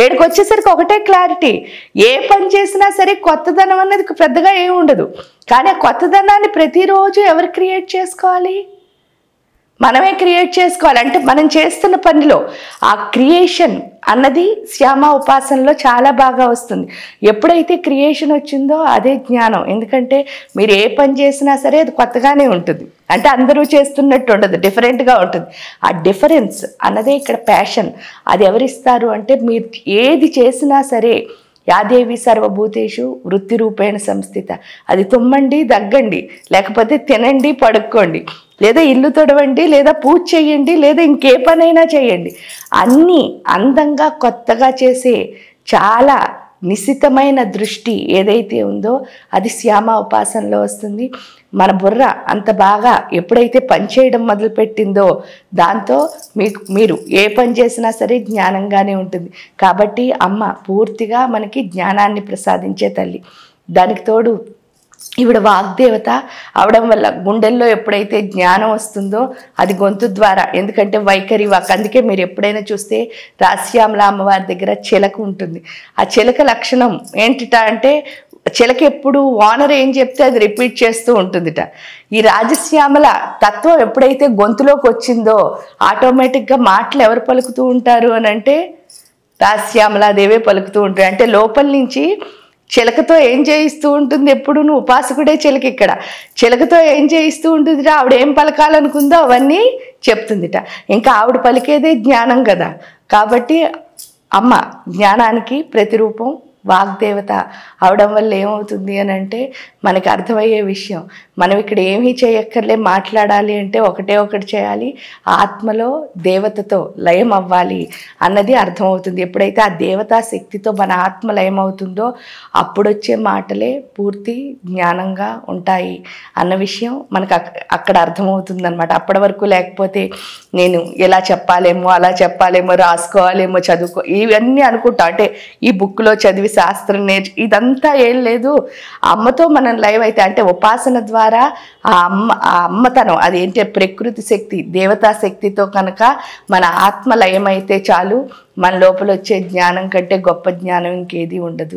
ఏడుకొచ్చేసరికి ఒకటే క్లారిటీ, ఏ పని చేసినా సరే కొత్తదనం అన్నది పెద్దగా ఏమి ఉండదు. కానీ ఆ కొత్తదనాన్ని ప్రతిరోజు ఎవరు క్రియేట్ చేసుకోవాలి? మనమే క్రియేట్ చేసుకోవాలి. అంటే మనం చేస్తున్న పనిలో ఆ క్రియేషన్ అన్నది శ్యామ ఉపాసనలో చాలా బాగా వస్తుంది. ఎప్పుడైతే క్రియేషన్ వచ్చిందో అదే జ్ఞానం. ఎందుకంటే మీరు ఏ పని చేసినా సరే అది కొత్తగానే ఉంటుంది. అంటే అందరూ చేస్తున్నట్టు ఉండదు, డిఫరెంట్గా ఉంటుంది. ఆ డిఫరెన్స్ అన్నదే ఇక్కడ ప్యాషన్. అది ఎవరిస్తారు అంటే, మీరు ఏది చేసినా సరే యాదేవి సర్వభూతేషు వృత్తి రూపేణ సంస్థిత. అది తుమ్మండి, దగ్గండి, లేకపోతే తినండి, పడుక్కోండి, లేదా ఇల్లు తొడవండి, లేదా పూజ చేయండి, లేదా ఇంకే పనైనా చేయండి, అన్నీ అందంగా కొత్తగా చేసే చాలా నిశితమైన దృష్టి ఏదైతే ఉందో అది శ్యామ ఉపాసనలో వస్తుంది. మన బుర్ర అంత బాగా ఎప్పుడైతే పని చేయడం మొదలుపెట్టిందో దాంతో మీరు ఏ పని చేసినా సరే జ్ఞానంగానే ఉంటుంది. కాబట్టి అమ్మ పూర్తిగా మనకి జ్ఞానాన్ని ప్రసాదించే తల్లి. దానికి తోడు ఈవిడ వాగ్దేవత అవడం వల్ల గుండెల్లో ఎప్పుడైతే జ్ఞానం వస్తుందో అది గొంతు ద్వారా, ఎందుకంటే వైఖరి వాక్. అందుకే మీరు ఎప్పుడైనా చూస్తే రాశ్యామల అమ్మవారి దగ్గర చిలక ఉంటుంది. ఆ చిలక లక్షణం ఏంటిట అంటే, చిలక ఎప్పుడు ఓనర్ ఏం చెప్తే అది రిపీట్ చేస్తూ ఉంటుందిట. ఈ రాజశ్యామల తత్వం ఎప్పుడైతే గొంతులోకి వచ్చిందో ఆటోమేటిక్గా మాటలు ఎవరు పలుకుతూ ఉంటారు అని అంటే రాశ్యామలాదేవే పలుకుతూ ఉంటారు. అంటే లోపల నుంచి చిలకతో ఏం చేయిస్తూ ఉంటుంది, ఎప్పుడు నువ్వు ఉపాసకుడే చిలక. ఇక్కడ చిలకతో ఏం చేయిస్తూ ఉంటుందిట, ఆవిడ ఏం పలకాలనుకుందో అవన్నీ చెప్తుందిట. ఇంకా ఆవిడ పలికేదే జ్ఞానం కదా. కాబట్టి అమ్మ జ్ఞానానికి ప్రతిరూపం, వాగ్దేవత అవడం వల్ల ఏమవుతుంది అని అంటే మనకి అర్థమయ్యే విషయం, మనం ఇక్కడ ఏమీ చేయక్కర్లే. మాట్లాడాలి అంటే ఒకటే ఒకటి చేయాలి, ఆత్మలో దేవతతో లయం అవ్వాలి అన్నది అర్థమవుతుంది. ఎప్పుడైతే ఆ దేవతా శక్తితో మన ఆత్మ లయం అవుతుందో అప్పుడు వచ్చే మాటలే పూర్తి జ్ఞానంగా ఉంటాయి అన్న విషయం మనకు అక్కడ అర్థమవుతుంది అనమాట. అప్పటి వరకు లేకపోతే నేను ఎలా చెప్పాలేమో, అలా చెప్పాలేమో, రాసుకోవాలేమో, చదువుకో, ఇవన్నీ అనుకుంటా. అంటే ఈ బుక్లో చదివి శాస్త్రం ఇదంతా ఏం లేదు. అమ్మతో మనం లైవ్ అయితే, అంటే ఉపాసన ద్వారా ఆ అమ్మతనం అదేంటి ప్రకృతి శక్తి, దేవతా శక్తితో కనుక మన ఆత్మ లయం అయితే చాలు. మన లోపల వచ్చే జ్ఞానం కంటే గొప్ప జ్ఞానం ఇంకేది ఉండదు.